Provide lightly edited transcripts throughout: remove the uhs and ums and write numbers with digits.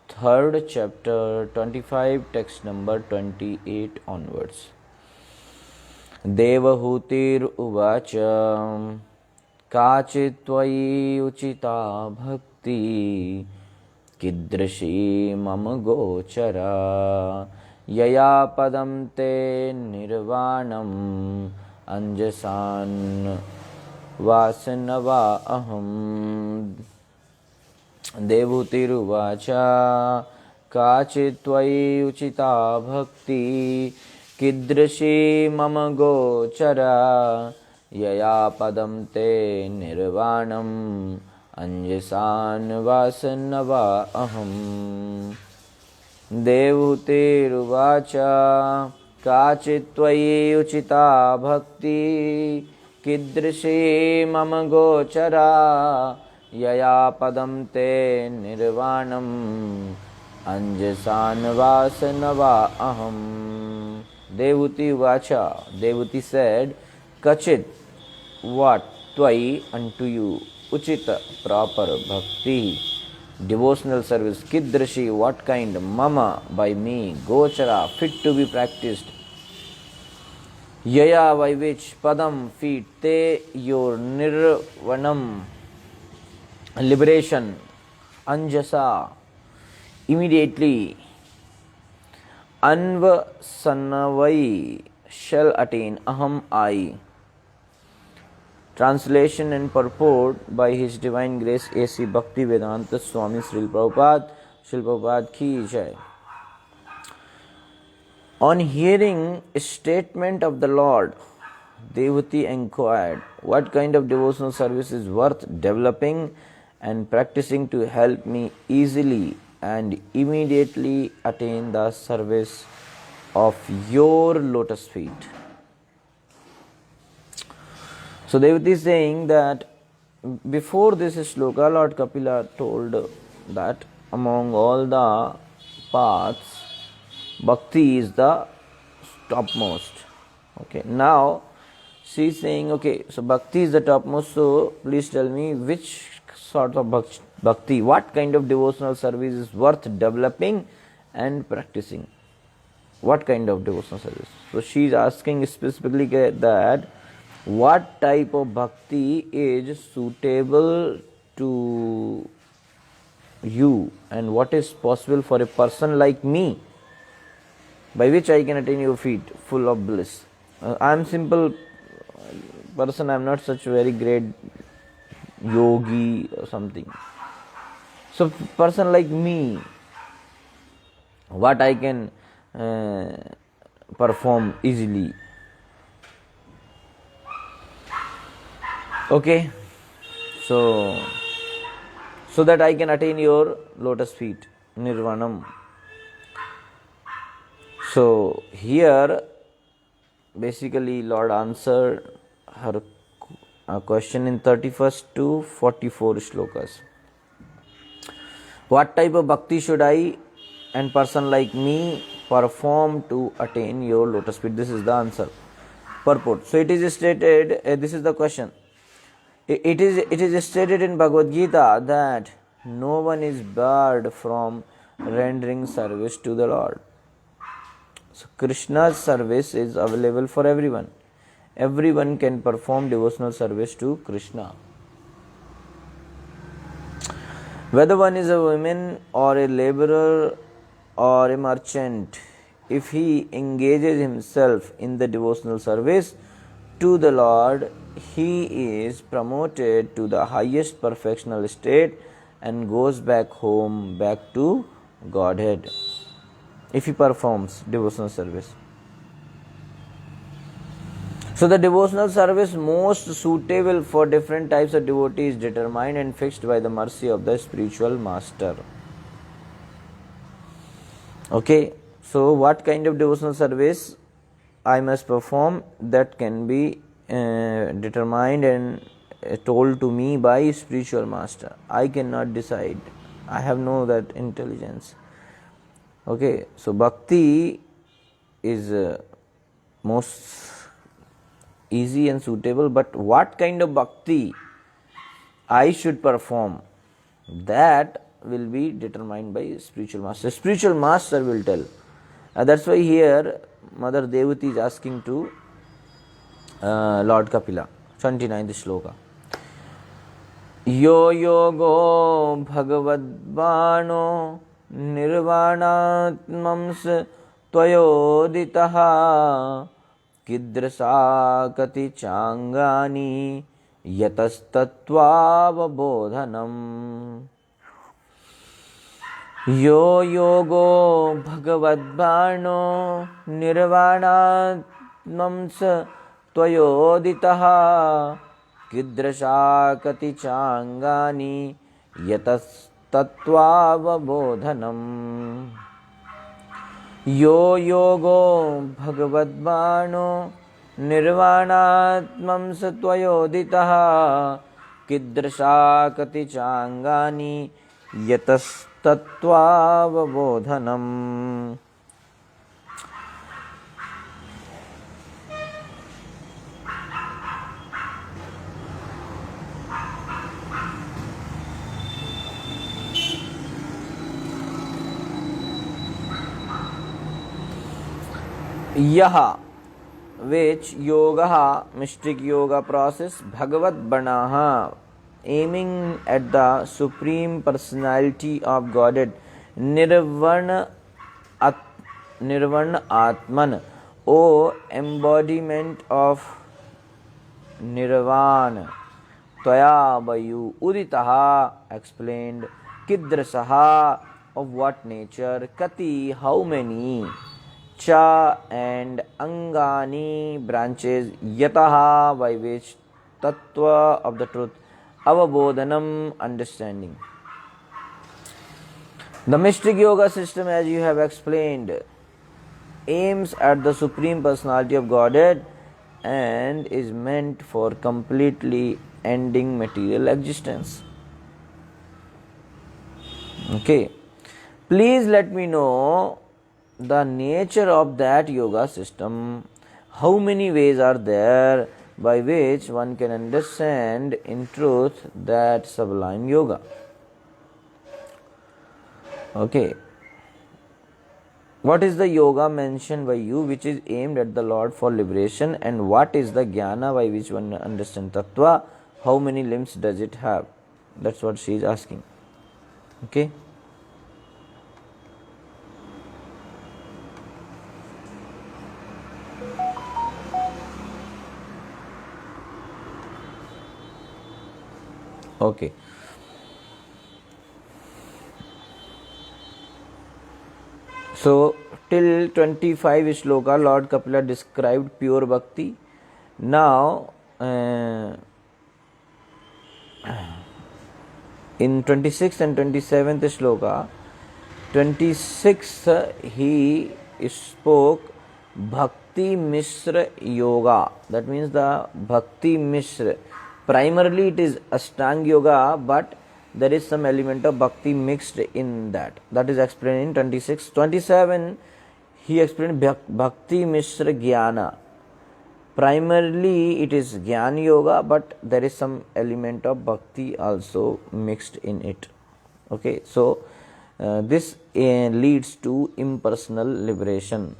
3rd chapter 25 text number 28 onwards. देवहूतिरुवाच काचित् त्वयि Uchida भक्ति कीदृशी मम गोचरा यया पदं ते निर्वाणम् अंजसान् वासनवा अहम्. देवहूतिरुवाच काचित् त्वयि उचिता भक्ति कीदृशी मम गोचरा यया पदं ते निर्वाणम् अंजसान् वासनवा अहम्. देवहूतिरुवाच काचित् त्वयि उचिता भक्ति कीदृशी मम गोचरा यया पदं ते निर्वाणम् अंजसान् वासनवा अहम्. Devuti Vacha, Devuti said, Kachit, what, Twai, unto you, Uchita, proper, Bhakti, devotional service, Kidrashi, what kind, Mama, by me, Gochara, fit to be practiced, Yaya, by which, Padam, feet, Te, your Nirvanam, liberation, Anjasa, immediately, Anvasanavai shall attain Aham I. Translation and purport by His Divine Grace A.C. Bhaktivedanta Swami Srila Prabhupada. Srila Prabhupada ki jai. On hearing a statement of the Lord, Devati inquired, what kind of devotional service is worth developing and practicing to help me easily and immediately attain the service of your lotus feet? So Devati is saying that before this sloka, Lord Kapila told that among all the paths, bhakti is the topmost. Okay, now she is saying, okay, so bhakti is the topmost, so please tell me which sort of bhakti, what kind of devotional service is worth developing and practicing. What kind of devotional service? So she is asking specifically that what type of bhakti is suitable to you and what is possible for a person like me, by which I can attain your feet full of bliss. I am simple person, I am not such a very great yogi or something. So person like me, what I can perform easily. Okay, so that I can attain your lotus feet, nirvanam. So here basically Lord answered her question in 31st to 44 shlokas. What type of bhakti should I and person like me perform to attain your lotus feet? This is the answer. Purport. So it is stated, this is the question. It is stated in Bhagavad Gita that no one is barred from rendering service to the Lord. So Krishna's service is available for everyone. Everyone can perform devotional service to Krishna. Whether one is a woman or a laborer or a merchant, if he engages himself in the devotional service to the Lord, he is promoted to the highest perfectional state and goes back home, back to Godhead, if he performs devotional service. So the devotional service most suitable for different types of devotees determined and fixed by the mercy of the spiritual master. Okay, so what kind of devotional service I must perform, that can be determined and told to me by spiritual master. I cannot decide. I have no that intelligence. Okay, so bhakti is most easy and suitable, but what kind of bhakti I should perform, that will be determined by spiritual master. Spiritual master will tell. That's why here Mother Devati is asking to Lord Kapila, 29th shloka. Yo yogo bhagavadvano nirvanatmams tvayoditaha kidrasakati changani yatastattvavabodhanam. Yo yogo bhagavadvano nirvanatmams tvayoditaha kidrasakati changani yatastattvavabodhanam. Yo yogo bhagavadvano nirvanatmam satvayoditaha kidrasakati changani yatastattvavabodhanam. Yaha, which yoga, mystic yoga process, Bhagavad Banaha, aiming at the Supreme Personality of Godhead, Nirvana Atman, O embodiment of Nirvana, Tvaya by you, Uditaha, explained, Kidrasaha, of what nature, Kati, how many, Cha and Angani, branches, Yataha, by which, Tattva, of the truth, Avabodhanam, understanding. The mystic yoga system, as you have explained, aims at the Supreme Personality of Godhead and is meant for completely ending material existence. Okay. Please let me know the nature of that yoga system. How many ways are there by which one can understand in truth that sublime yoga? Okay. What is the yoga mentioned by you which is aimed at the Lord for liberation, and what is the jnana by which one understands tattva? How many limbs does it have? That's what she is asking. Okay. Okay. So, till 25 shloka, Lord Kapila described pure bhakti. Now, in 26th and 27th shloka, 26th he spoke Bhakti Mishra Yoga. That means the Bhakti Mishra. Primarily it is Ashtanga Yoga, but there is some element of Bhakti mixed in that. That is explained in 26. 27 he explained Bhakti Mishra Jnana. Primarily it is Jnana Yoga, but there is some element of Bhakti also mixed in it. Okay, so this leads to impersonal liberation.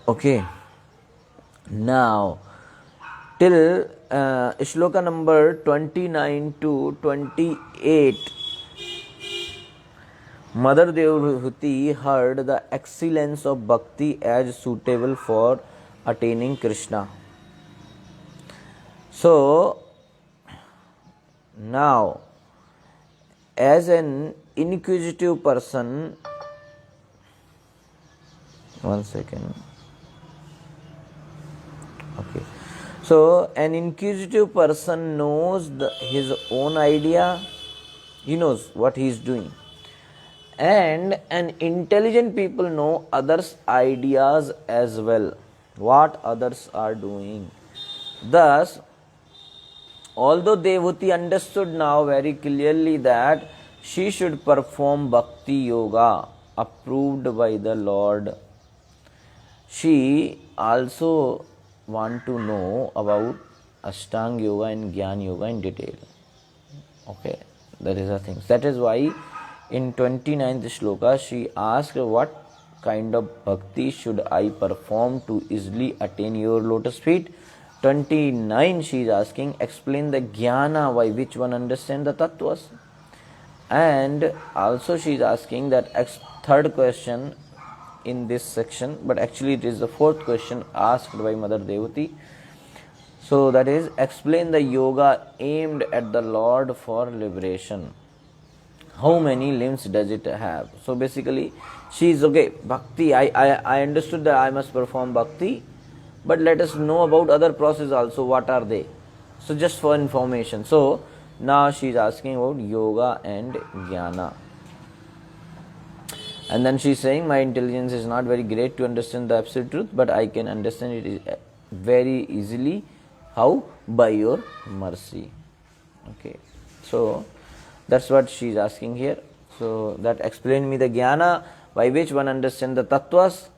Okay, now till shloka number 29 to 28, Mother Devhuti heard the excellence of bhakti as suitable for attaining Krishna. So, now, as an inquisitive person, one second. Okay. So, an inquisitive person knows his own idea, he knows what he is doing. And an intelligent people know others' ideas as well, what others are doing. Thus, although Devhuti understood now very clearly that she should perform Bhakti Yoga approved by the Lord, she also want to know about Ashtanga Yoga and Jnana Yoga in detail. Okay, That is the thing. That is why in 29th shloka she asked, what kind of bhakti should I perform to easily attain your lotus feet? 29 she is asking, explain the jnana by which one understand the tattvas. And also she is asking that third question in this section, but actually it is the fourth question asked by Mother Devati. So that is, explain the yoga aimed at the Lord for liberation. How many limbs does it have? So basically she is, okay, bhakti, I understood that I must perform bhakti, but let us know about other processes also, what are they? So just for information. So now she is asking about yoga and jnana. And then she is saying, my intelligence is not very great to understand the absolute truth, but I can understand it very easily. How? By your mercy. Okay. So that's what she is asking here. So that explain me the jnana by which one understand the tattvas.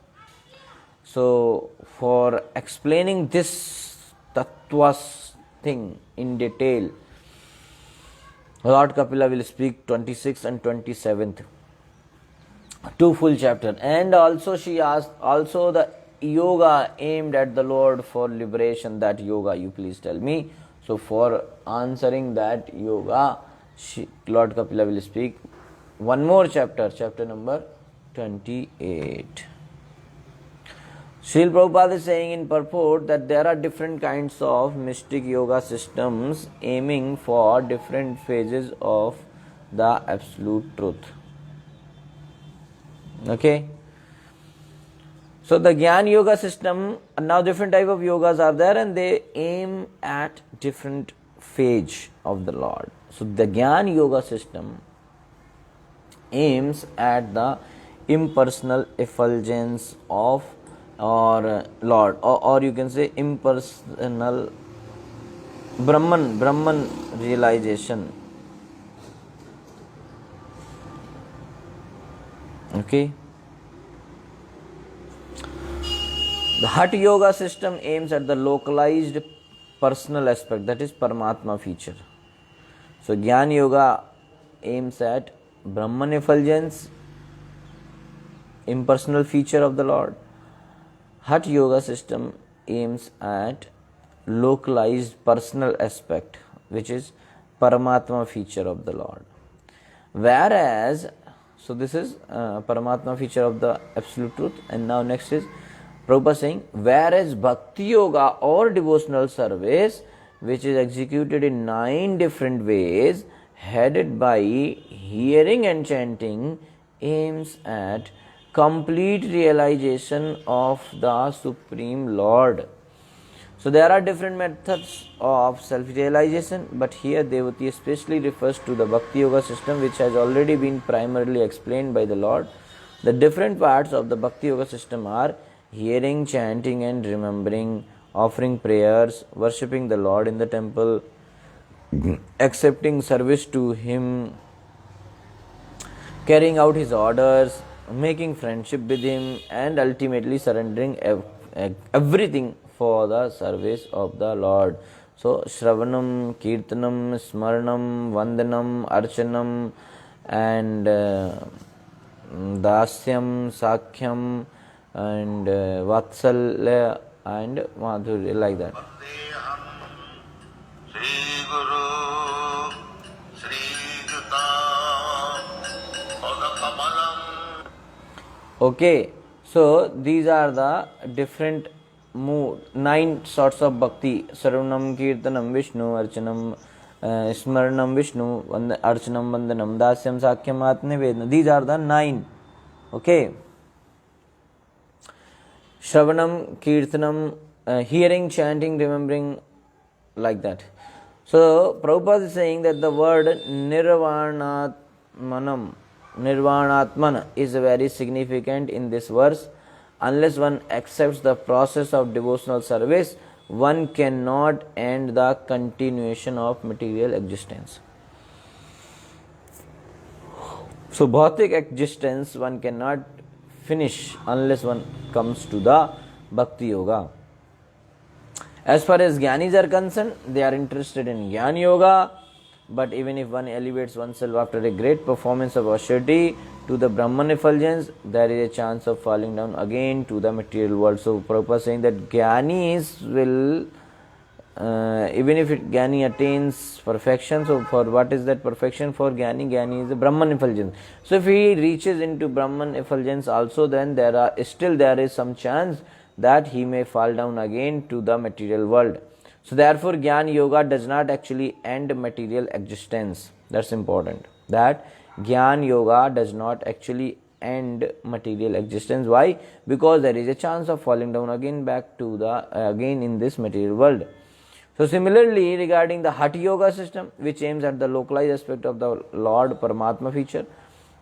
So for explaining this tattvas thing in detail, Lord Kapila will speak 26th and 27th. 2 full chapter. And also she asked also the yoga aimed at the Lord for liberation. That yoga you please tell me. So for answering that yoga, Lord Kapila will speak one more chapter, chapter number 28. Srila Prabhupada is saying in purport that there are different kinds of mystic yoga systems aiming for different phases of the absolute truth. Okay. So the Jnana Yoga system, now different type of yogas are there and they aim at different phase of the Lord. So the Jnana Yoga system aims at the impersonal effulgence of or Lord, or you can say impersonal Brahman realization. Okay. The Hatha Yoga system aims at the localized personal aspect, that is Paramatma feature. So Jnana Yoga aims at Brahman effulgence, impersonal feature of the Lord. Hatha Yoga system aims at localized personal aspect, which is Paramatma feature of the Lord. Whereas, so this is Paramatma feature of the absolute truth. And now next is Prabhupada saying, whereas Bhakti Yoga or devotional service, which is executed in 9 different ways, headed by hearing and chanting, aims at complete realization of the Supreme Lord. So there are different methods of self-realization, but here Devati especially refers to the Bhakti Yoga system, which has already been primarily explained by the Lord. The different parts of the Bhakti Yoga system are hearing, chanting and remembering, offering prayers, worshipping the Lord in the temple, accepting service to Him, carrying out His orders, making friendship with Him, and ultimately surrendering everything for the service of the Lord. So Shravanam, Kirtanam, Smaranam, Vandanam, Archanam and Dasyam, Sakhyam and Vatsalya and Madhurya, like that. Okay, so these are the different 9 sorts of bhakti: Sarvanam, Kirtanam, Vishnu, Archanam, Smaranam, Vishnu, Archanam, Vandanam, Dasyam, Sakhyam, Atmavedana. These are the 9. Okay. Shravanam, Kirtanam, hearing, chanting, remembering, like that. So Prabhupada is saying that the word Nirvanatmana is very significant in this verse. Unless one accepts the process of devotional service, one cannot end the continuation of material existence. So bhautik existence one cannot finish unless one comes to the Bhakti Yoga. As far as Jnanis are concerned, they are interested in Jnana Yoga. but even if one elevates oneself after a great performance of austerity to the Brahman effulgence, there is a chance of falling down again to the material world. So Prabhupada is saying that Jnanis will, even if Jnani attains perfection, so for what is that perfection for Jnani? Jnani is the Brahman effulgence. So if he reaches into Brahman effulgence also, then there is some chance that he may fall down again to the material world. So therefore Jnana Yoga does not actually end material existence. That's important. That Jnana Yoga does not actually end material existence. Why? Because there is a chance of falling down again back to again in this material world. So similarly, regarding the Hatha Yoga system, which aims at the localized aspect of the Lord Paramatma feature,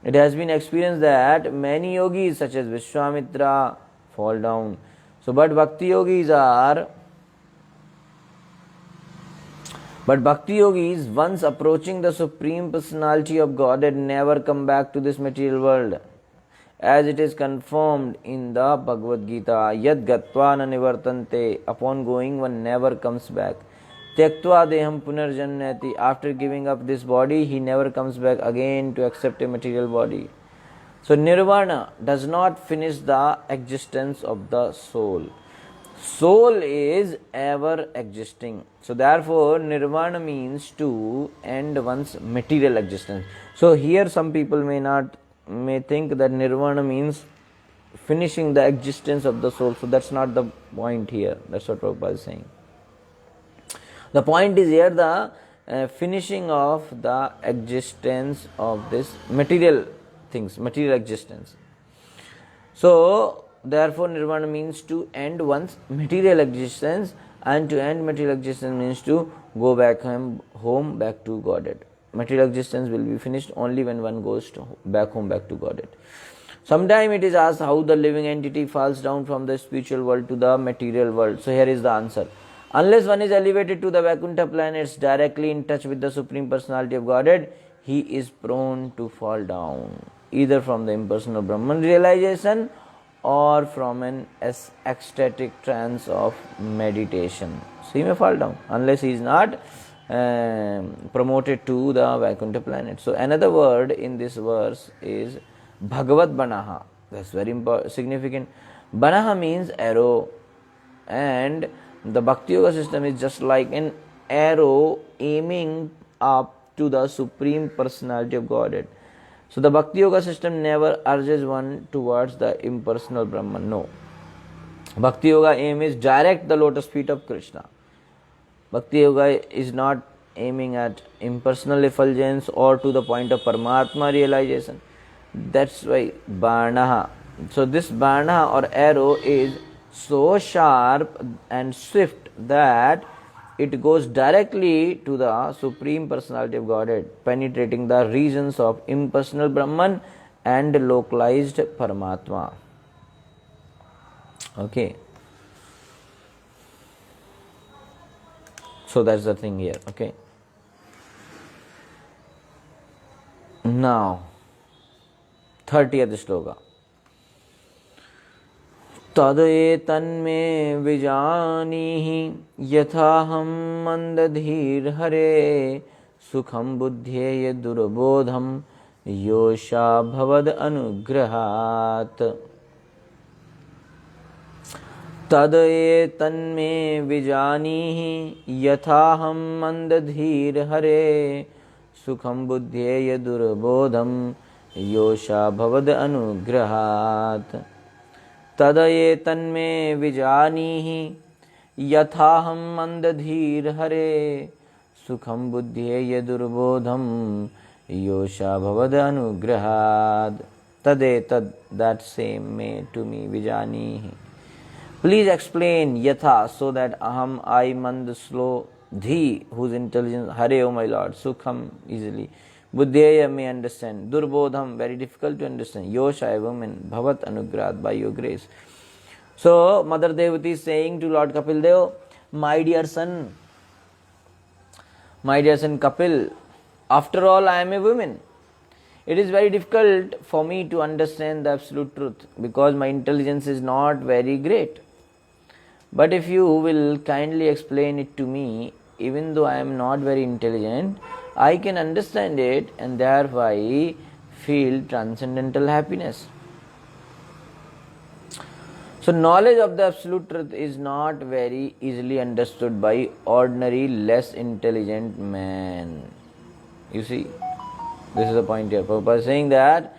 it has been experienced that many yogis such as Vishwamitra fall down. So but Bhakti yogis, once approaching the Supreme Personality of Godhead, never come back to this material world. As it is confirmed in the Bhagavad Gita, Yad Gatva na nivartante, upon going one never comes back. Tyaktva deham punarjanyati, after giving up this body, he never comes back again to accept a material body. So Nirvana does not finish the existence of the soul. Soul is ever existing. So therefore Nirvana means to end one's material existence. So here some people may think that Nirvana means finishing the existence of the soul. So that's not the point here. That's what Prabhupada is saying. The point is here the finishing of the existence of this material things, material existence. So therefore Nirvana means to end one's material existence, and to end material existence means to go back home back to Godhead. Material existence will be finished only when one goes back home back to Godhead. Sometime it is asked how the living entity falls down from the spiritual world to the material world. So here is the answer. Unless one is elevated to the Vaikuntha planets directly in touch with the Supreme Personality of Godhead, he is prone to fall down, either from the impersonal Brahman realization or from an ecstatic trance of meditation. So he may fall down unless he is not promoted to the Vaikuntha planet. So another word in this verse is Bhagavad Banaha. That's very significant. Banaha means arrow, and the Bhakti Yoga system is just like an arrow aiming up to the Supreme Personality of Godhead. So the Bhakti Yoga system never urges one towards the impersonal Brahman. No. Bhakti Yoga aim is direct the lotus feet of Krishna. Bhakti Yoga is not aiming at impersonal effulgence or to the point of Paramatma realization. That's why Banaha. So this Banaha or arrow is so sharp and swift that it goes directly to the Supreme Personality of Godhead, penetrating the regions of impersonal Brahman and localized Paramatma. Okay. So that's the thing here. Okay. Now, 30th shloka. तदेतन्मे विजानीहि यथाहं मंदधीर हरे सुखं बुद्धेय दुर्बोधं योषा भवद अनुग्रहात् तदेतन्मे विजानीहि यथाहं मंदधीर हरे सुखं बुद्धेय दुर्बोधं योषा भवद अनुग्रहात् तदये तन्मे विजानीहि यथाहं मंदधीर हरे सुखं बुद्धेय दुर्बोधं योषा भवद अनुग्रहात् तदे तद that same may to me vijanihi. Please explain yatha so that aham I mand slow dhi whose intelligence hare O my Lord sukham easily Buddhaya may understand. Durbodham, very difficult to understand. Yosha evam bhavat anugrad, by your grace. So, Mother Devati is saying to Lord Kapil Dev, my dear son Kapil, after all I am a woman. It is very difficult for me to understand the absolute truth because my intelligence is not very great. But if you will kindly explain it to me, even though I am not very intelligent, I can understand it and thereby feel transcendental happiness. So knowledge of the absolute truth is not very easily understood by ordinary less intelligent man. You see, this is the point here. Prabhupada is saying that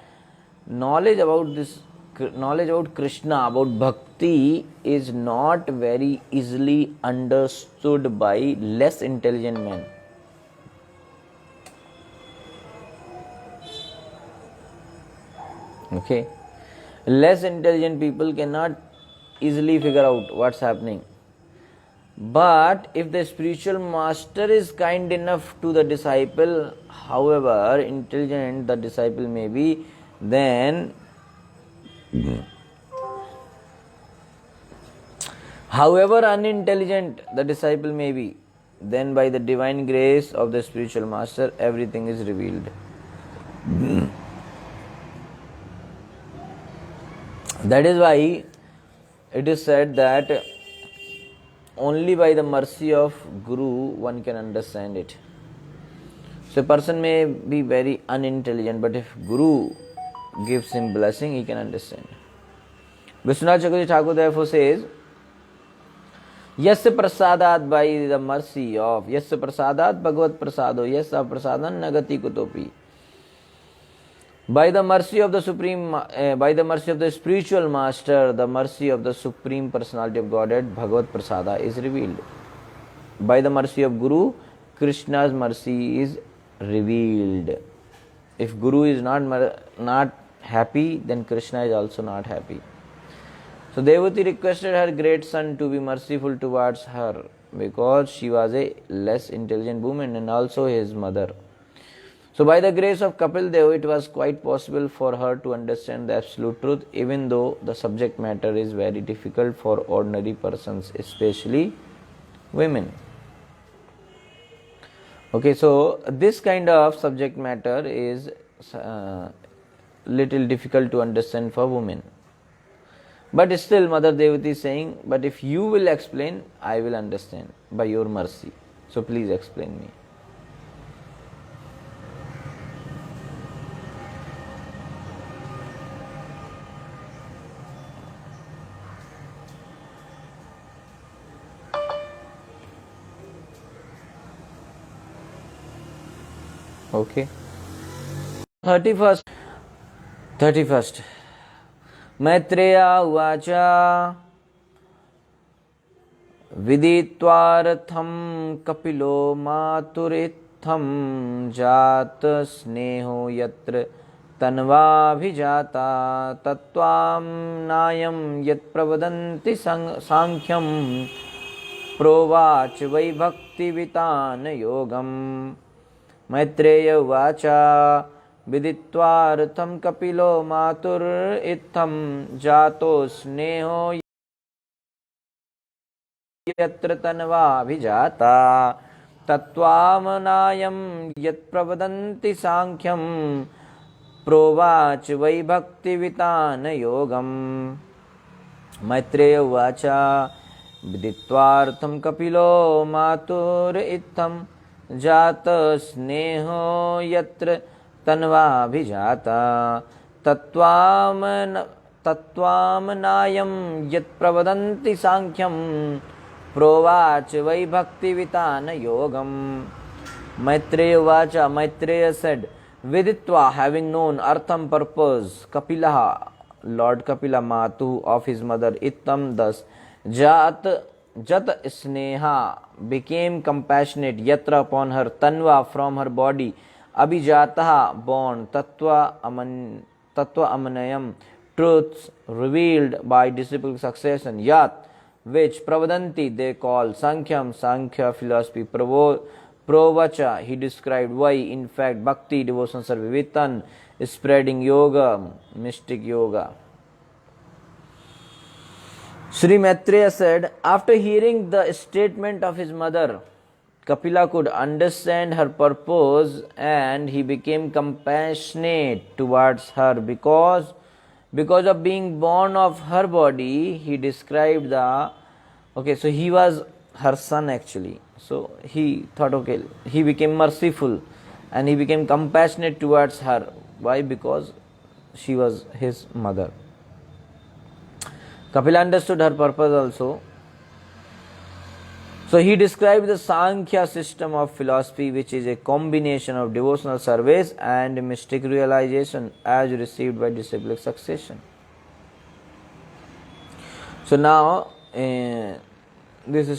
knowledge about Krishna, about bhakti is not very easily understood by less intelligent men. Okay, less intelligent people cannot easily figure out what's happening. But if the spiritual master is kind enough to the disciple, however intelligent the disciple may be, then however unintelligent the disciple may be, then by the divine grace of the spiritual master, everything is revealed. That is why it is said that only by the mercy of Guru one can understand it. So a person may be very unintelligent, but if Guru gives him blessing, he can understand. Vishwanath Chakravarti Thakur therefore says, Yasya prasadat, by the mercy of Yasya prasadat bhagavat prasado yasya prasadan nagati kutopi. By the mercy of the supreme, by the mercy of the spiritual master, the mercy of the supreme personality of Godhead, Bhagavat Prasada is revealed. By the mercy of Guru, Krishna's mercy is revealed. If Guru is not happy, then Krishna is also not happy. So Devati requested her great son to be merciful towards her because she was a less intelligent woman and also his mother. So by the grace of Kapil Dev, it was quite possible for her to understand the absolute truth, even though the subject matter is very difficult for ordinary persons, especially women. Okay, so this kind of subject matter is little difficult to understand for women. But still Mother Devati is saying, but if you will explain, I will understand by your mercy. So please explain me. Okay. 31st. Maitreya uvacha viditvartham kapilo maturitham jat sneho yatra tanva bhijata tattvam nayam yat pravadanti sankhyam provach vai bhakti vitana yogam. Maitreya uvacha viditvartham kapilo matur itham jato sneho yatra tanva bhijata tattvamanayam yat pravadanti sankhyam provach vai bhakti vitana yogam. Maitreya uvacha viditvartham kapilo matur itham jata sneho yatra tanva bhijata tattvamanayam yat pravadanti sankhyaṁ provach vai bhakti vitana yogam. Maitreya vacha, Maitreya said, viditva, having known, artham, purpose, kapilaha, Lord Kapila, matu, of his mother, ittam, thus, jat sneha, became compassionate, yatra, upon her, tanva, from her body, abhijataha, born, tattva amanayam, truths revealed by disciple succession, yat, which pravadanti they call, sankhya philosophy, provacha, he described, why, in fact, bhakti, devotion, sarvivitan, spreading yoga, mystic yoga. Sri Maitreya said, after hearing the statement of his mother, Kapila could understand her purpose and he became compassionate towards her because of being born of her body. He described so he was her son actually. So he thought, okay, he became merciful and he became compassionate towards her. Why? Because she was his mother. Kapila understood her purpose also. So he described the Sankhya system of philosophy, which is a combination of devotional service and mystic realization as received by disciplic succession. So now this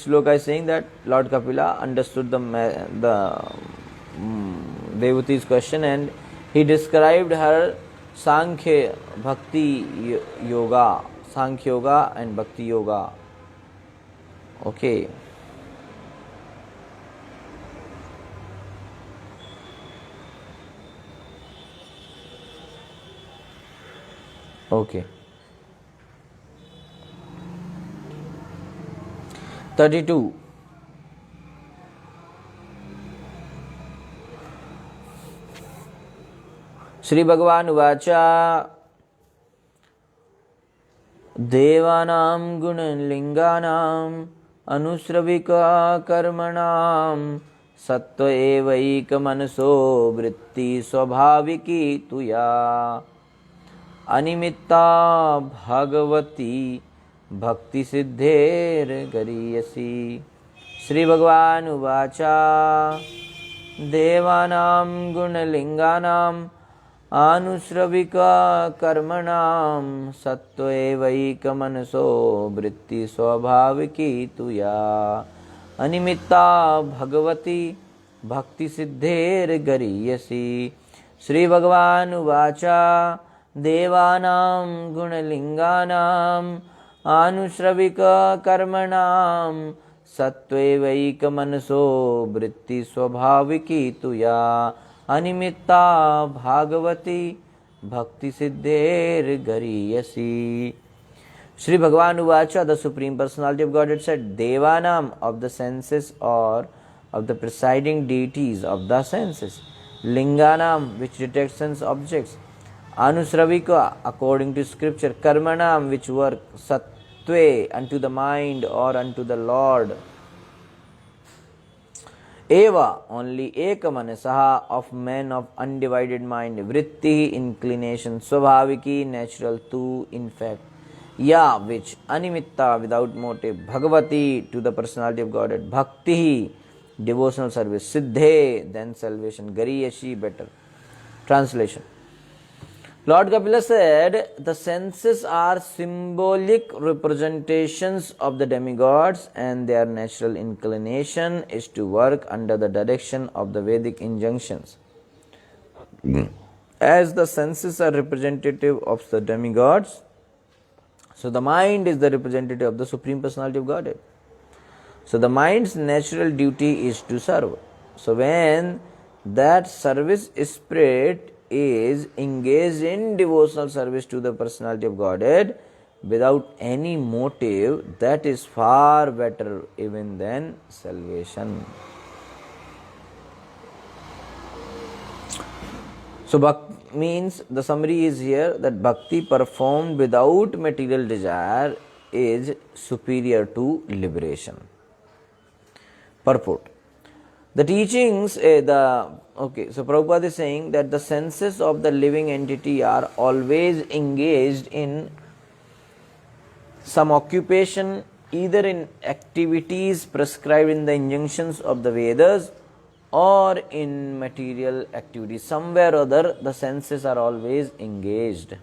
sloka is saying that Lord Kapila understood the Devati's question, and he described her Sankhya Bhakti Yoga, Sankhya Yoga and Bhakti Yoga. Okay. Okay. 32. Shri Bhagavan Uvacha Devanam Gunalinganam Anusravika Karmanam Sattva Evaika Manaso Vritti Swabhaviki Tuya Animitta Bhagavati Bhakti Siddher Gariyasi. Shri Bhagavan Uvacha Devanam Gunalinganam Anusravika Karmanam Sattva Evaika Manaso Vritti Swabhaviki Tuya Animitta Bhagavati Bhakti Siddher Gariyasi. Shri Bhagavan Uvacha Devanam Gunalinganam Anusravika Karmanam Sattvevaika Manaso Vritti Swabhaviki Tuya Animitta Bhagavati Bhakti Siddher Gariyasi. Shri Bhagavan Uvacha, the Supreme Personality of Godhead said, Devanam, of the senses or of the presiding deities of the senses, Linganam, which detects sense objects, Anusravika, according to scripture, Karmanam, which work, Sattve, unto the mind or unto the Lord, Eva, only Ekamanasaha, of men of undivided mind, Vritti, inclination, Swabhaviki, natural too, in fact, Ya, which, Animitta, without motive, Bhagavati, to the personality of Godhead, Bhakti, devotional service, Siddhe, then salvation, Gariyashi, better. Translation. Lord Kapila said, the senses are symbolic representations of the demigods, and their natural inclination is to work under the direction of the Vedic injunctions. As the senses are representative of the demigods, so the mind is the representative of the Supreme Personality of Godhead. So the mind's natural duty is to serve. So when that service spirit is engaged in devotional service to the personality of Godhead without any motive, that is far better even than salvation. So bhakti means, the summary is here that bhakti performed without material desire is superior to liberation. Purport. The teachings, so Prabhupada is saying that the senses of the living entity are always engaged in some occupation, either in activities prescribed in the injunctions of the Vedas or in material activities. Somewhere or other, the senses are always engaged.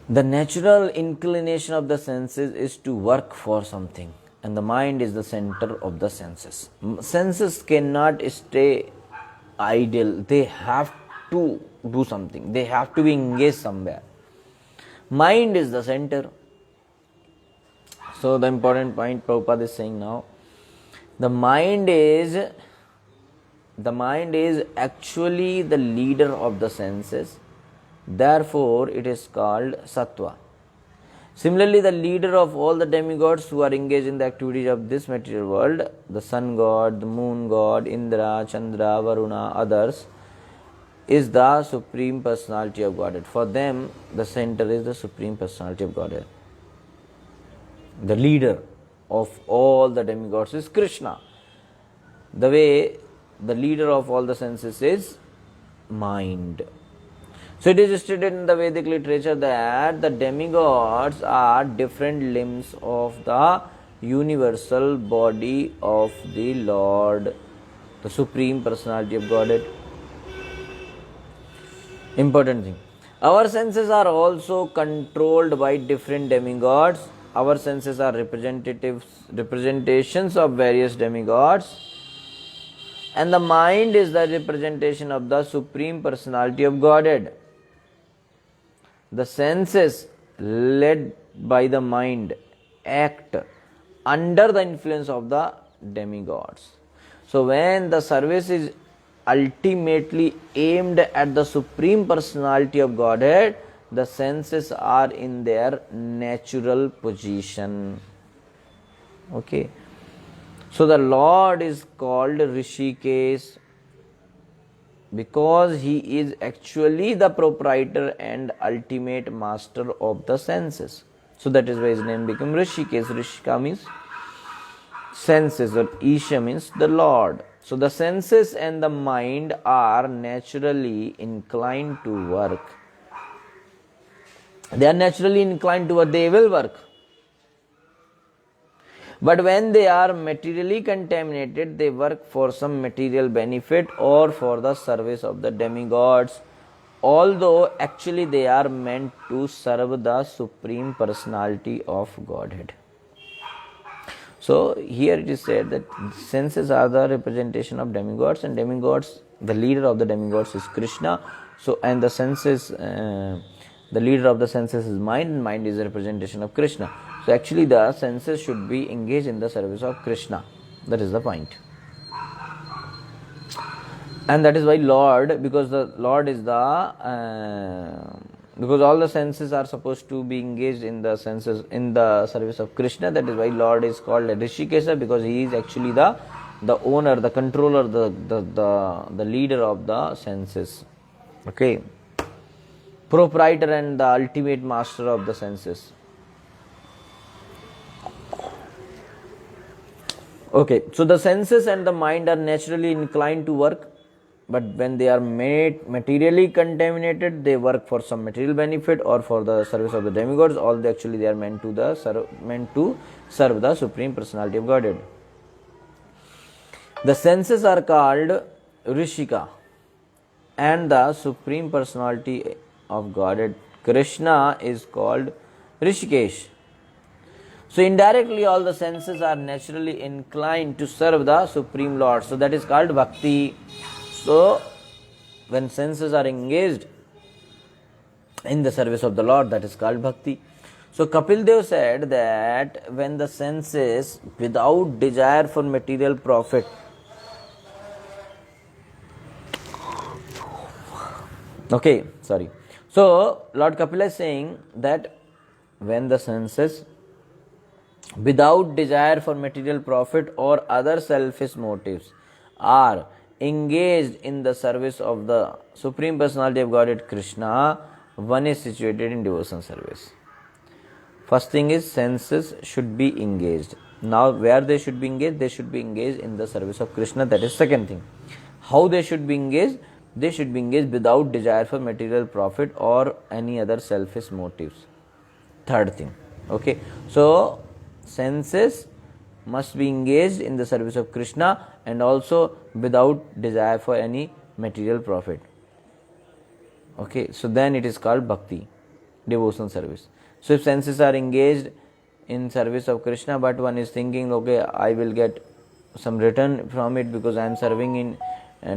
The natural inclination of the senses is to work for something, and the mind is the center of the senses. Senses cannot stay idle. They have to do something. They have to be engaged somewhere. Mind is the center. So the important point Prabhupada is saying now, the mind is actually the leader of the senses. Therefore, it is called Sattva. Similarly, the leader of all the demigods who are engaged in the activities of this material world, the sun god, the moon god, Indra, Chandra, Varuna, others, is the Supreme Personality of Godhead. For them, the center is the Supreme Personality of Godhead. The leader of all the demigods is Krishna. the way the leader of all the senses is mind. So it is stated in the Vedic literature that the demigods are different limbs of the universal body of the Lord, the Supreme Personality of Godhead. Important thing. Our senses are also controlled by different demigods. Our senses are representations of various demigods. And the mind is the representation of the Supreme Personality of Godhead. The senses, led by the mind, act under the influence of the demigods. So when the service is ultimately aimed at the Supreme Personality of Godhead, the senses are in their natural position. Okay. So the Lord is called Rishikesh because he is actually the proprietor and ultimate master of the senses. So that is why his name became Rishikesh. Rishika means senses, or Isha means the Lord. So the senses and the mind are naturally inclined to work. They are naturally inclined to work, they will work. But when they are materially contaminated, they work for some material benefit or for the service of the demigods, although actually they are meant to serve the Supreme Personality of Godhead. So here it is said that senses are the representation of demigods, and demigods, the leader of the demigods is Krishna. So, and the senses, the leader of the senses is mind, and mind is a representation of Krishna. So actually the senses should be engaged in the service of Krishna. That is the point. And that is why Lord, because the Lord is because all the senses are supposed to be engaged in the senses, in the service of Krishna. That is why Lord is called Rishikesha, because he is actually the owner, the controller, the leader of the senses. Okay. Proprietor and the ultimate master of the senses. Okay, so the senses and the mind are naturally inclined to work, but when they are made materially contaminated, they work for some material benefit or for the service of the demigods. Although actually they are meant to serve the Supreme Personality of Godhead. The senses are called Rishika, and the Supreme Personality of Godhead, Krishna, is called Rishikesh. So indirectly all the senses are naturally inclined to serve the Supreme Lord. So that is called Bhakti. So when senses are engaged in the service of the Lord, that is called Bhakti. So Kapil Dev said that when the senses, without desire for material profit, So Lord Kapila is saying that when the senses, without desire for material profit or other selfish motives, are engaged in the service of the Supreme Personality of Godhead Krishna, one is situated in devotional service. First thing is, senses should be engaged. Now where they should be engaged? They should be engaged in the service of Krishna. That is second thing. How they should be engaged? They should be engaged without desire for material profit or any other selfish motives. Third thing. Okay. So senses must be engaged in the service of Krishna and also without desire for any material profit. Okay. So then it is called Bhakti, devotional service. So if senses are engaged in service of Krishna, but one is thinking, okay, I will get some return from it because I am serving in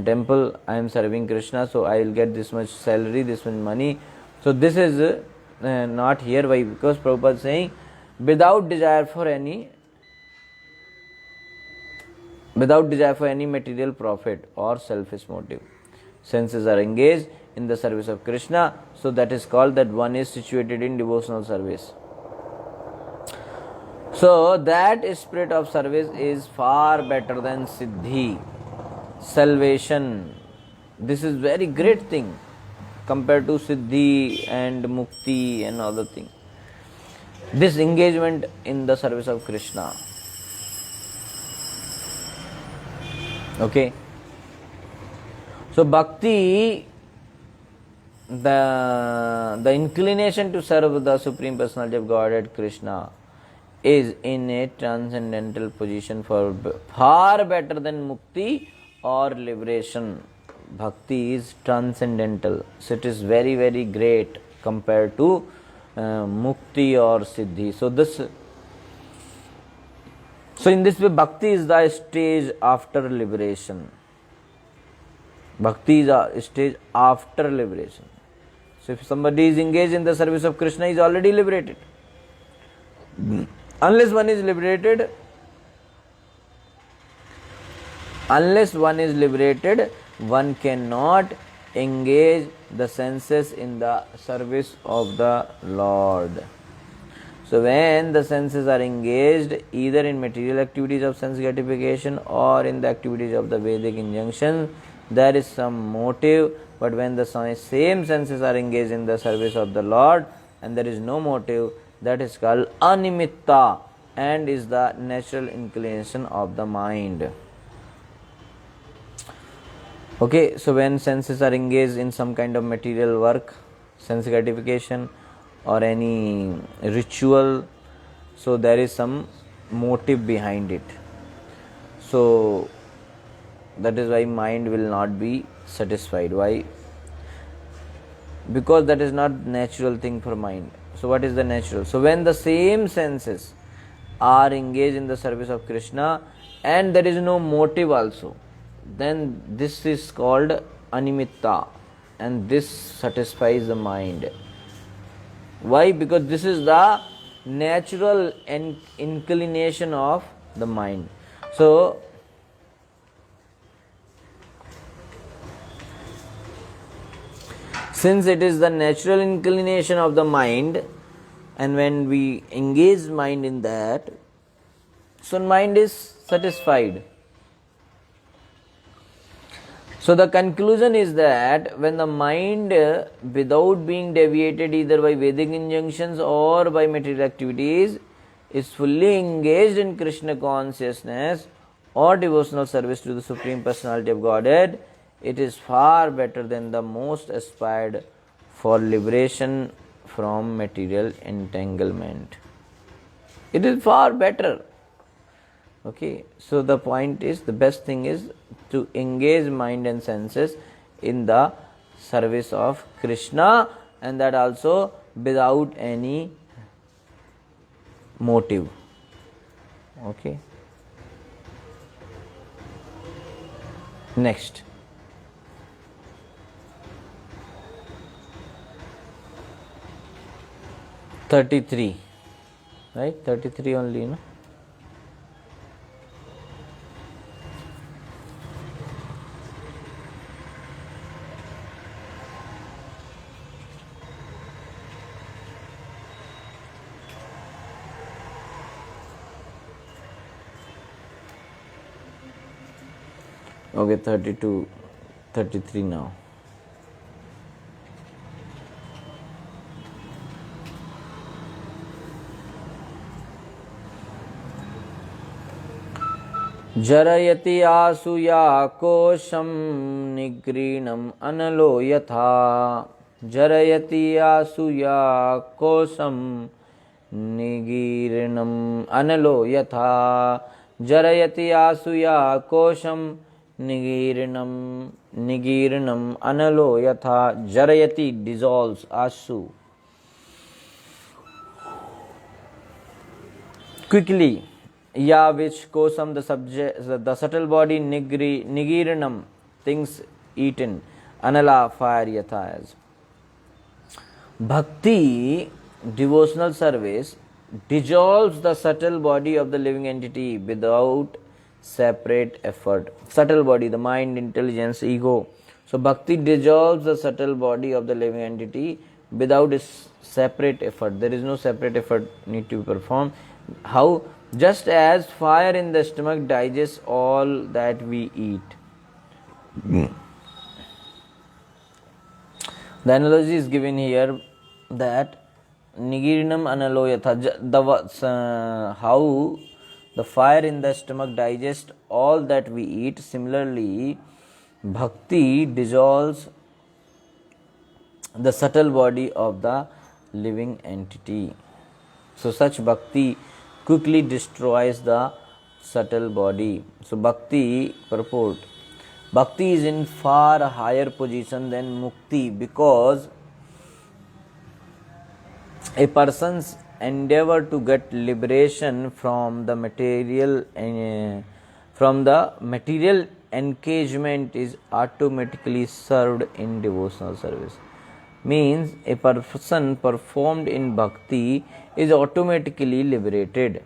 temple, I am serving Krishna, so I will get this much salary, this much money. So this is not here. Why? Because Prabhupada is saying without desire for any material profit or selfish motive, senses are engaged in the service of Krishna. So that is called that one is situated in devotional service. So that spirit of service is far better than Siddhi, salvation. This is very great thing compared to Siddhi and Mukti and other things. This engagement in the service of Krishna. Okay. So bhakti, the inclination to serve the Supreme Personality of Godhead Krishna is in a transcendental position for far better than mukti or liberation. Bhakti is transcendental, so it is very, very great compared to mukti or siddhi. So in this way, bhakti is the stage after liberation. Bhakti is a stage after liberation. So if somebody is engaged in the service of Krishna, he is already liberated. Unless one is liberated, one cannot engage the senses in the service of the Lord. So when the senses are engaged either in material activities of sense gratification or in the activities of the Vedic injunction, there is some motive. But when the same senses are engaged in the service of the Lord and there is no motive, that is called animitta and is the natural inclination of the mind. Okay, so when senses are engaged in some kind of material work, sense gratification or any ritual, so there is some motive behind it. So that is why mind will not be satisfied. Why? Because that is not natural thing for mind. So what is the natural? So when the same senses are engaged in the service of Krishna and there is no motive also, then this is called animitta and this satisfies the mind. Why? Because this is the natural inclination of the mind. So since it is the natural inclination of the mind, and when we engage mind in that, so mind is satisfied. So the conclusion is that when the mind, without being deviated either by Vedic injunctions or by material activities, is fully engaged in Krishna consciousness or devotional service to the Supreme Personality of Godhead, it is far better than the most aspired for liberation from material entanglement. It is far better. Okay, so the point is, the best thing is to engage mind and senses in the service of Krishna, and that also without any motive. Okay. Next. $33, right? 33 only, no? Okay, 32, 33 now. जरयति आसूया कोशं निगृणम् अनलो यथा जरयति आसूया कोशं निगीर्णम् अनलो यथा जरयति आसूया कोशं निगीर्णम् अनलो यथा जरयति dissolves asu quickly, ya which kosam the subject, the subtle body, nigiranam things eaten, anala fire yatha as. Bhakti, devotional service, dissolves the subtle body of the living entity without separate effort. Subtle body, the mind, intelligence, ego. So bhakti dissolves the subtle body of the living entity without a separate effort. There is no separate effort need to be performed. How? Just as fire in the stomach digests all that we eat. The analogy is given here that Nigirinam analoyatha, how The fire in the stomach digests all that we eat. Similarly, bhakti dissolves the subtle body of the living entity. So such bhakti quickly destroys the subtle body. So bhakti purport. Bhakti is in far higher position than mukti because a person's endeavor to get liberation from the material engagement is automatically served in devotional service. Means a person performed in bhakti is automatically liberated.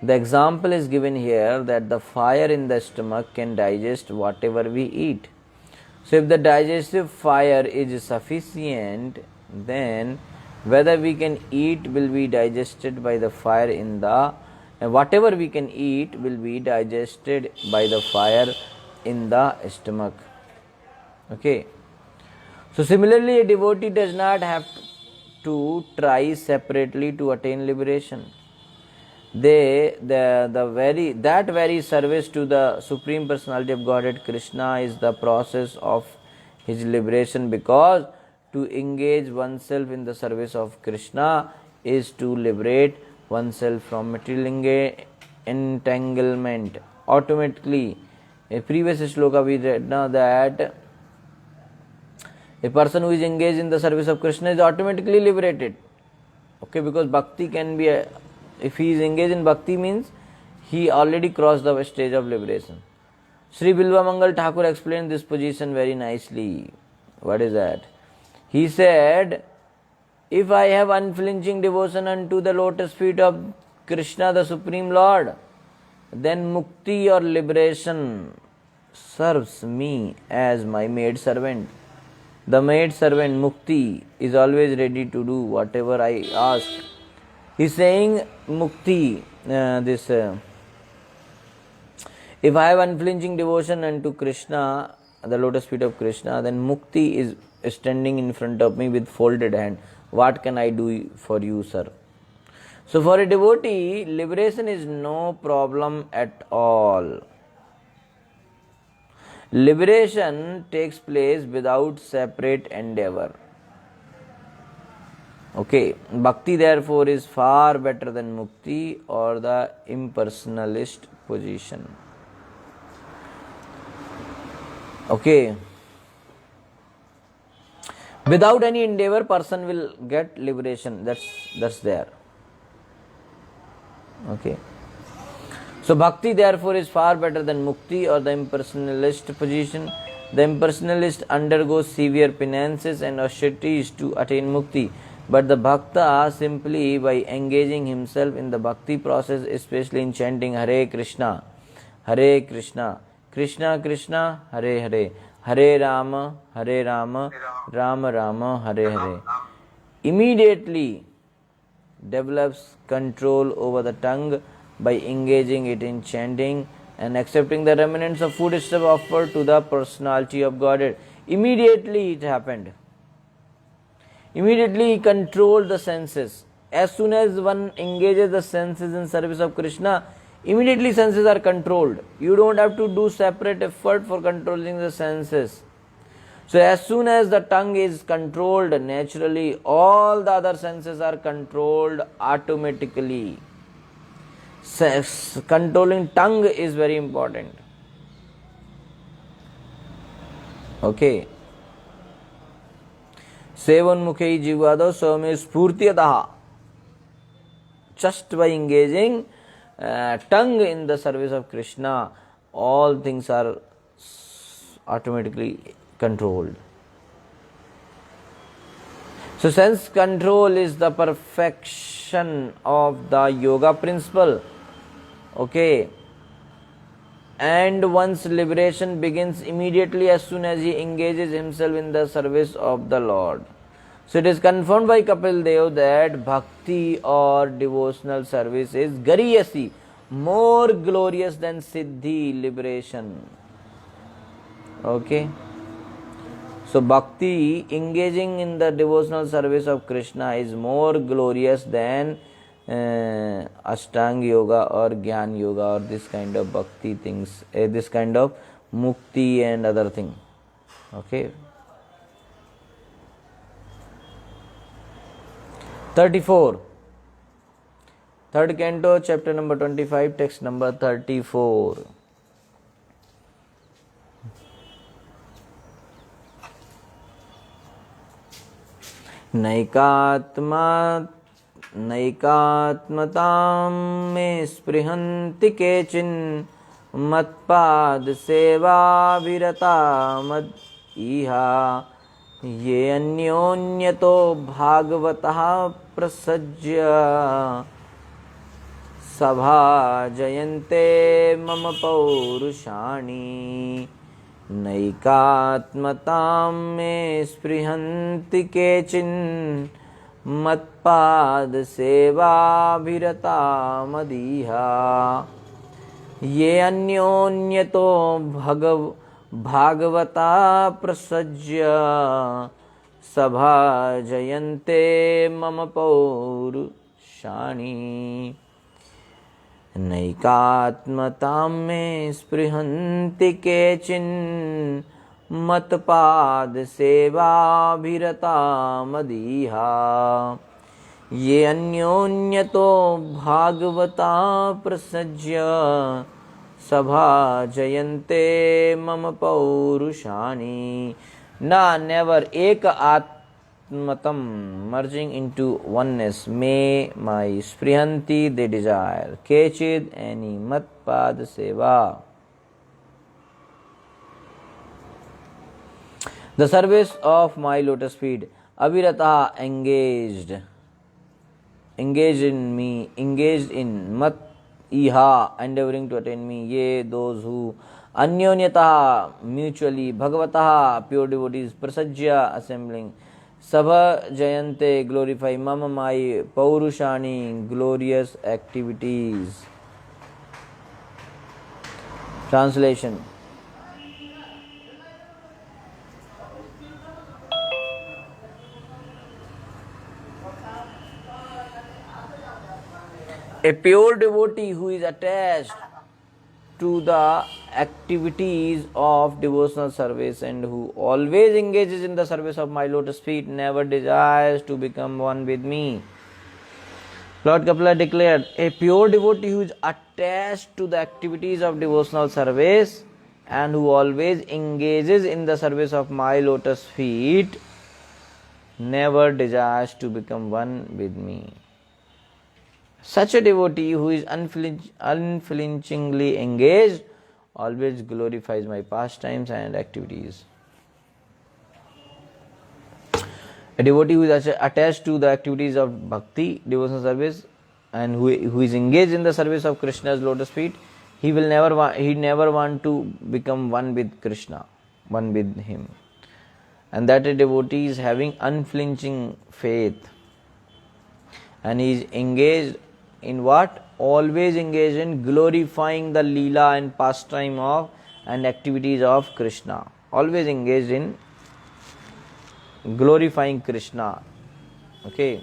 The example is given here that the fire in the stomach can digest whatever we eat. So if the digestive fire is sufficient, then whether we can eat will be digested by the fire in the whatever we can eat will be digested by the fire in the stomach. Okay. So similarly, a devotee does not have to try separately to attain liberation. That very service to the Supreme Personality of Godhead Krishna is the process of his liberation, because to engage oneself in the service of Krishna is to liberate oneself from material entanglement. Automatically, a previous shloka we read now that a person who is engaged in the service of Krishna is automatically liberated. Okay, because bhakti can be, if he is engaged in bhakti means he already crossed the stage of liberation. Sri Bilva Mangal Thakur explained this position very nicely. What is that? He said, if I have unflinching devotion unto the lotus feet of Krishna, the Supreme Lord, then mukti or liberation serves me as my maid servant. The maid servant Mukti is always ready to do whatever I ask. He is saying Mukti, if I have unflinching devotion unto Krishna, the lotus feet of Krishna, then Mukti is standing in front of me with folded hand. What can I do for you, sir? So for a devotee, liberation is no problem at all. Liberation takes place without separate endeavor. Okay, bhakti therefore is far better than mukti or the impersonalist position. Okay, without any endeavor, person will get liberation. That's there. Okay. So bhakti therefore is far better than mukti or the impersonalist position. The impersonalist undergoes severe penances and austerities to attain mukti, but the bhakta simply by engaging himself in the bhakti process, especially in chanting Hare Krishna, Krishna Krishna, Hare Hare, Hare Rama, Rama Rama, Hare Hare, immediately develops control over the tongue by engaging it in chanting and accepting the remnants of food stuff offered to the personality of Godhead. Immediately it happened. Immediately he controlled the senses. As soon as one engages the senses in service of Krishna, immediately senses are controlled. You don't have to do separate effort for controlling the senses. So as soon as the tongue is controlled, naturally all the other senses are controlled automatically. Controlling tongue is very important. Okay. Sevonmukhi jivado swame spurtiyataha. Just by engaging tongue in the service of Krishna, all things are automatically controlled. So sense control is the perfection of the yoga principle. Okay. And one's liberation begins immediately as soon as he engages himself in the service of the Lord. So it is confirmed by Kapil Dev that bhakti or devotional service is gariyasi, more glorious than siddhi, liberation. Okay. So bhakti, engaging in the devotional service of Krishna, is more glorious than Ashtanga yoga or Gyan yoga or this kind of bhakti things, this kind of mukti and other thing. Okay. 34. Third canto, chapter number 25, text number 34. नैकात्मतां मे स्पृहन्ति केचिन् मत्पाद सेवा विरता मद इहा ये अन्योन्यतो भागवतः प्रसज्य सभा जयन्ते मम पौरुषाणि नैकात्मतां मे स्पृहन्ति केचिन् मत्पाद सेवाभिरता मदीहा ये अन्योन्यतो भागवता प्रसज्य सभा जयन्ते मम पौरुषाणि नैकात्मतां मे स्पृहन्ति केचिन् मत्पाद सेवाभिरता मदीहा ये अन्योन्यतो भागवता प्रसज्य सभा जयन्ते मम पौरुषाणि ना never एक आत्मतम merging into oneness may my sprihanti they desire kechid any matpad seva. The service of my lotus feet, avirata engaged in me, engaged in mat iha, endeavoring to attain me, ye those who anyonyata mutually, bhagavataha pure devotees, prasajya assembling, sabha jayante glorify, mama my paurushani glorious activities. Translation. A pure devotee who is attached to the activities of devotional service and who always engages in the service of my lotus feet never desires to become one with me. Lord Kapila declared, a pure devotee who is attached to the activities of devotional service and who always engages in the service of my lotus feet never desires to become one with me. Such a devotee who is unflinchingly engaged always glorifies my pastimes and activities. A devotee who is attached to the activities of bhakti, devotional service, and who is engaged in the service of Krishna's lotus feet, he never want to become one with Krishna, one with him. And that a devotee is having unflinching faith, and he is engaged in what? Always engaged in glorifying the Leela and pastime of and activities of Krishna. Always engaged in glorifying Krishna. Okay.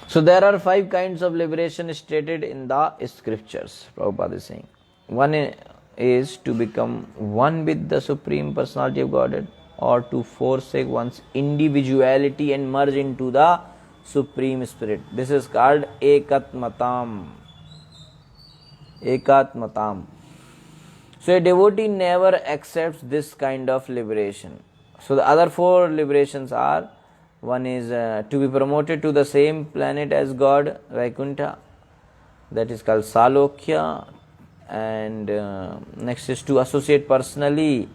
So there are 5 kinds of liberation stated in the scriptures. Prabhupada is saying. One is to become one with the Supreme Personality of Godhead, or to forsake one's individuality and merge into the Supreme Spirit. This is called Ekatmatam. Ekatmatam. So a devotee never accepts this kind of liberation. So the other 4 liberations are, one is to be promoted to the same planet as God, Vaikuntha, that is called Salokya, and next is to associate personally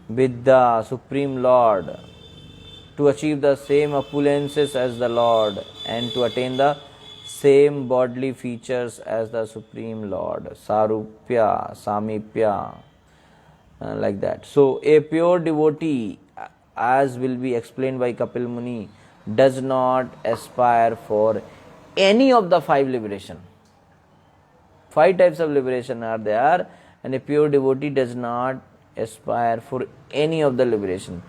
with the Supreme Lord, to achieve the same opulences as the Lord, and to attain the same bodily features as the Supreme Lord, Sarupya, Samipya, like that. So a pure devotee, as will be explained by Kapil Muni, does not aspire for any of the 5 liberation. 5 types of liberation are there, and a pure devotee does not aspire for any of the liberation.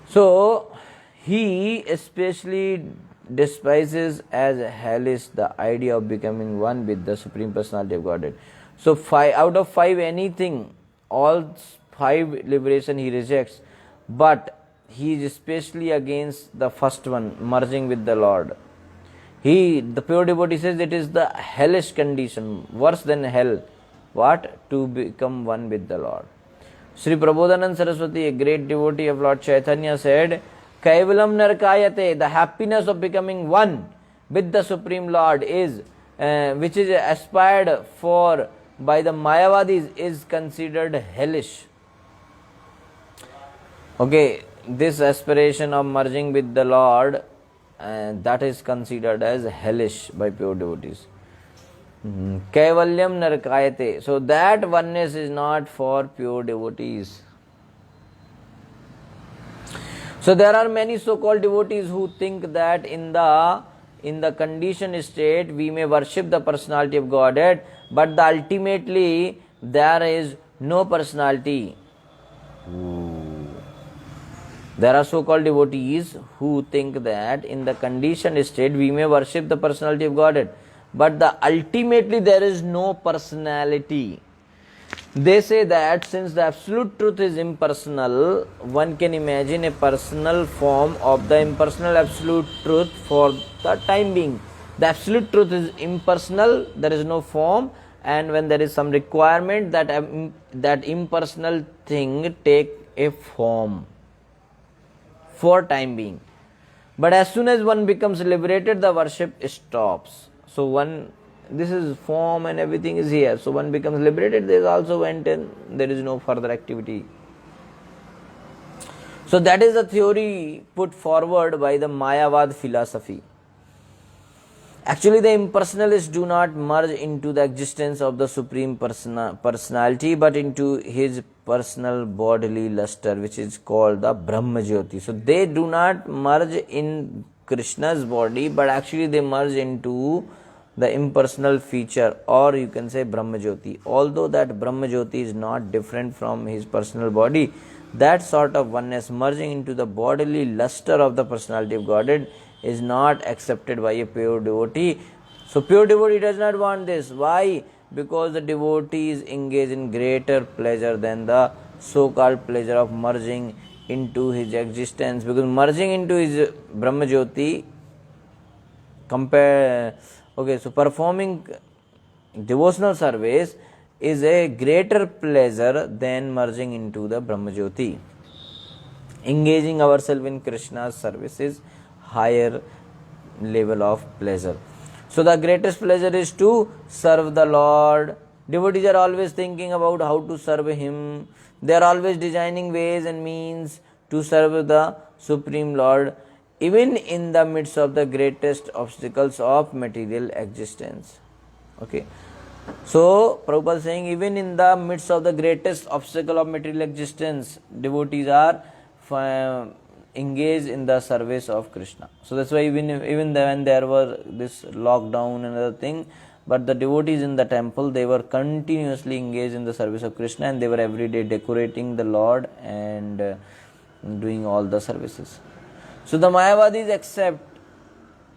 So he especially despises as hellish the idea of becoming one with the Supreme Personality of Godhead. So out of five, anything, all five liberation he rejects, but he is especially against the first one, merging with the Lord. The pure devotee says it is the hellish condition, worse than hell. What? To become one with the Lord. Sri Prabodhanand Saraswati, a great devotee of Lord Chaitanya, said, Kaivalam narkayate, the happiness of becoming one with the Supreme Lord is, which is aspired for by the Mayavadis, is considered hellish. Okay, this aspiration of merging with the Lord, that is considered as hellish by pure devotees. Kaivalyam narkayate. So that oneness is not for pure devotees. So there are many so-called devotees who think that in the conditioned state we may worship the personality of Godhead, but ultimately there is no personality. There are so-called devotees who think that in the conditioned state we may worship the personality of Godhead, but ultimately there is no personality. They say that since the absolute truth is impersonal, one can imagine a personal form of the impersonal absolute truth for the time being. The absolute truth is impersonal, there is no form, and when there is some requirement, that impersonal thing take a form for time being. But as soon as one becomes liberated, the worship stops. So this is form and everything is here. So one becomes liberated, there is also went in, there is no further activity. So that is the theory put forward by the Mayavad philosophy. Actually, the impersonalists do not merge into the existence of the Supreme Personality, but into his personal bodily luster, which is called the Brahma Jyoti. So they do not merge in Krishna's body, but actually they merge into the impersonal feature, or you can say Brahma Jyoti. Although that Brahma Jyoti is not different from his personal body, that sort of oneness merging into the bodily luster of the personality of Godhead is not accepted by a pure devotee. So pure devotee does not want this. Why? Because the devotees engage in greater pleasure than the so-called pleasure of merging into his existence. Because merging into his Brahma Jyoti, so performing devotional service is a greater pleasure than merging into the Brahma Jyoti. Engaging ourselves in Krishna's service is higher level of pleasure. So the greatest pleasure is to serve the Lord. Devotees are always thinking about how to serve Him. They are always designing ways and means to serve the Supreme Lord, even in the midst of the greatest obstacles of material existence. Okay. So Prabhupada is saying, even in the midst of the greatest obstacle of material existence, devotees are engaged in the service of Krishna. So that's why even when there was this lockdown and other thing, but the devotees in the temple, they were continuously engaged in the service of Krishna, and they were every day decorating the Lord and doing all the services. So the Mayavadis accept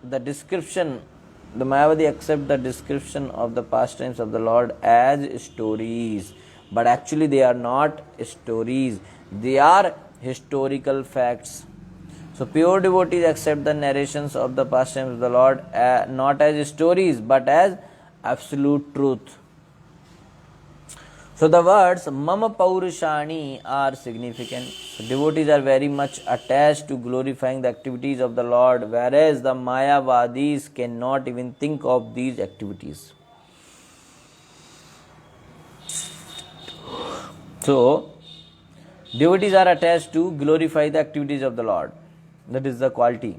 the description of the pastimes of the Lord as stories, but actually they are not stories, they are historical facts. So pure devotees accept the narrations of the pastimes of the Lord not as stories but as absolute truth. So the words Mama Paurushani are significant. So devotees are very much attached to glorifying the activities of the Lord, whereas the Mayavadis cannot even think of these activities. So devotees are attached to glorify the activities of the Lord. That is the quality.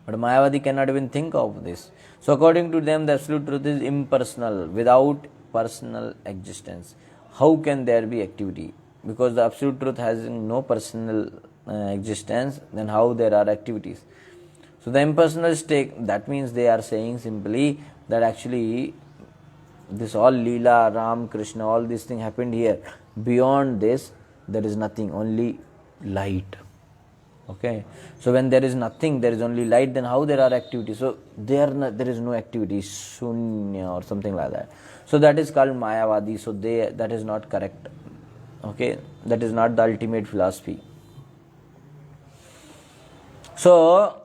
But Mayavadi cannot even think of this. So according to them, the absolute truth is impersonal, without personal existence. How can there be activity? Because the absolute truth has no personal existence, then how there are activities? So the impersonal state, that means they are saying simply that actually this all Leela, Ram, Krishna, all these things happened here. Beyond this, there is nothing, only light. Okay, so when there is nothing, there is only light, then how there are activities? So there is no activity, shunya or something like that. So that is called Mayavadi. So that is not correct. Okay, that is not the ultimate philosophy. So,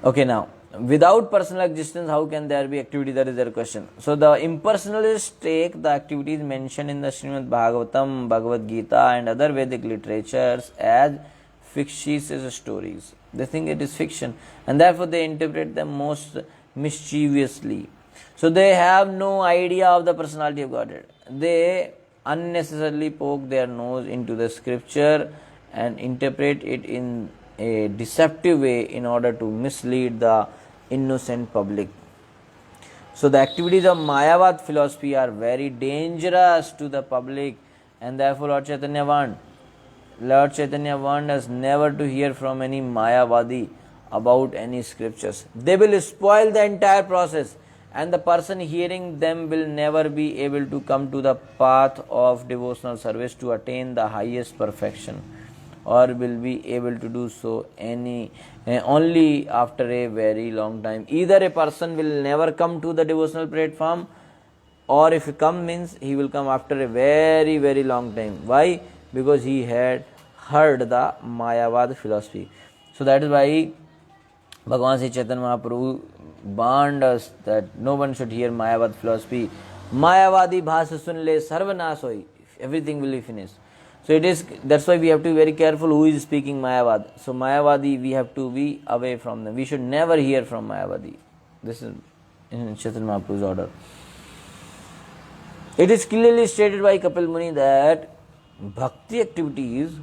okay, now without personal existence, how can there be activity? That is their question. So the impersonalists take the activities mentioned in the Srimad Bhagavatam, Bhagavad Gita and other Vedic literatures as fictitious stories. They think it is fiction and therefore they interpret them most mischievously. So they have no idea of the personality of Godhead. They unnecessarily poke their nose into the scripture and interpret it in a deceptive way in order to mislead the innocent public. So the activities of Mayavad philosophy are very dangerous to the public, and therefore Lord Chaitanya warned us never to hear from any Mayavadi about any scriptures. They will spoil the entire process, and the person hearing them will never be able to come to the path of devotional service to attain the highest perfection, or will be able to do so only after a very long time. Either a person will never come to the devotional platform, or if he come means he will come after a very, very long time. Why? Because he had heard the Mayavad philosophy. So that is why Bhagavan Sri Chaitanya Mahaprabhu warned us that no one should hear Mayavad philosophy. Mayavadi bhasa sun le sarvanash hoy. Everything will be finished. So that's why we have to be very careful who is speaking Mayavad. So Mayavadi, we have to be away from them. We should never hear from Mayavadi. This is in Chaitanya Mahaprabhu's order. It is clearly stated by Kapil Muni that bhakti activities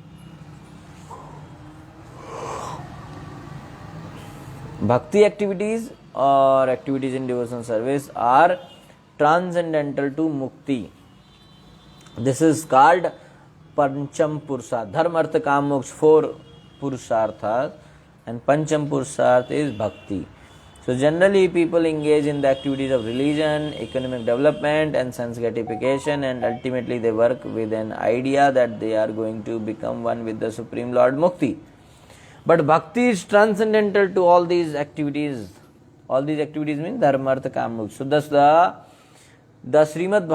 or activities in devotional service are transcendental to mukti. This is called Pancham Purusarth. Dharma, Artha, Kam, Moksha, 4 Purusarthas, and Pancham Purusarth is Bhakti. So generally people engage in the activities of religion, economic development and sense gratification, and ultimately they work with an idea that they are going to become one with the Supreme Lord Mukti. But Bhakti is transcendental to all these activities. All these activities mean Dharma, Artha, Kam, Moksha. So thus the Srimad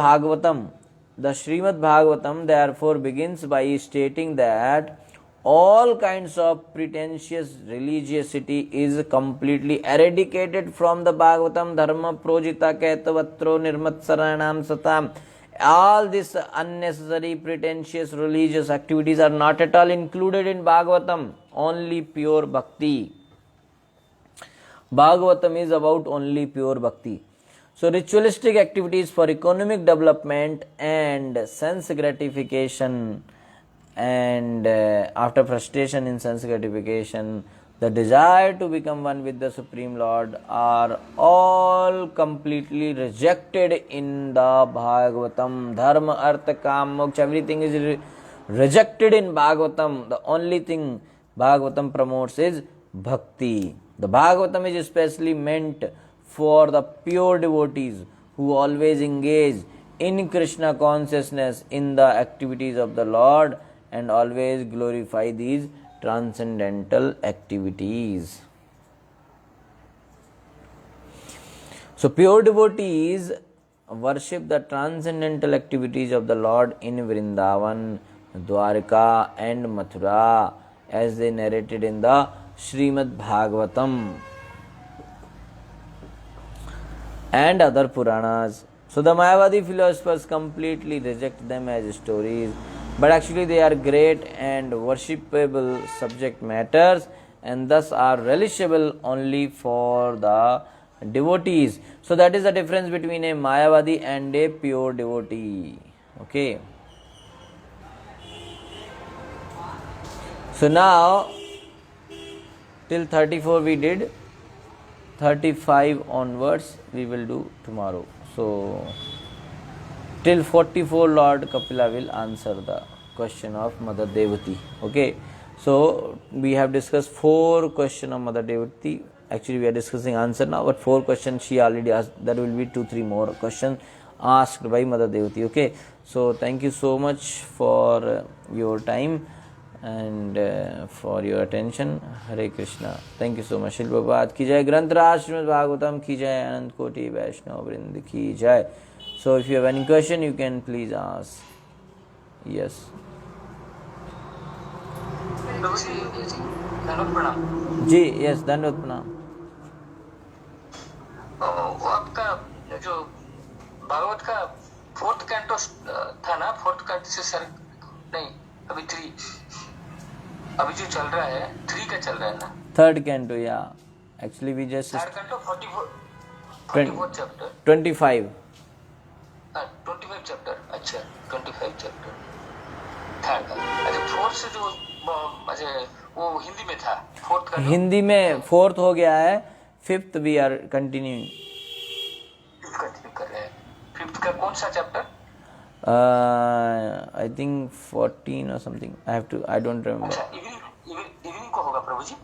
Bhagavatam therefore begins by stating that all kinds of pretentious religiosity is completely eradicated from the Bhagavatam. Dharma projita kaitavatro nirmatsaranam satam. All these unnecessary pretentious religious activities are not at all included in Bhagavatam. Only pure bhakti. Bhagavatam is about only pure bhakti. So ritualistic activities for economic development and sense gratification, and after frustration in sense gratification, the desire to become one with the Supreme Lord are all completely rejected in the Bhagavatam. Dharma, Artha, Kam, Moksha, everything is rejected in Bhagavatam. The only thing Bhagavatam promotes is bhakti. The Bhagavatam is especially meant for the pure devotees who always engage in Krishna consciousness in the activities of the Lord and always glorify these transcendental activities. So pure devotees worship the transcendental activities of the Lord in Vrindavan, Dwarka and Mathura, as they narrated in the Srimad Bhagavatam and other Puranas. So the Mayavadi philosophers completely reject them as stories, but actually they are great and worshipable subject matters, and thus are relishable only for the devotees. So that is the difference between a Mayavadi and a pure devotee. Okay. So now till 34 we did. 35 onwards we will do tomorrow. So till 44 Lord Kapila will answer the question of Mother Devati. Okay. So we have discussed 4 questions of Mother Devati actually we are discussing answer now, but 4 questions she already asked. There will be 2-3 more questions asked by Mother Devati. Okay, so thank you so much for your time and for your attention. Hare Krishna. Thank you so much. Shri Prabhupada ki jai, Granthras Srimad Bhagavatam ki jai, Anand Koti Vaishnava Vrind ki jai. So if you have any question, you can please ask. Yes. जी, yes, धन्यवाद प्रणाम। वो आपका जो भागवत का 4th canto था ना, 4th canto से सर नहीं, अभी 3 अभी जो चल रहा है 3 का चल रहा है ना, 3rd कैंटो। या actually we just 3rd canto 44 chapter 25 chapter. अच्छा 25 चैप्टर 3rd का। अच्छा 4th से जो वो हिंदी में था 4th का, हिंदी में 4th हो गया है, 5th वी आर कंटिन्यूइंग कर रहे हैं। 5th का कौन सा चैप्टर? आई थिंक 14 और समथिंग, आई डोंट रिमेम्बर। अच्छा इवनिंग को होगा प्रभु जी।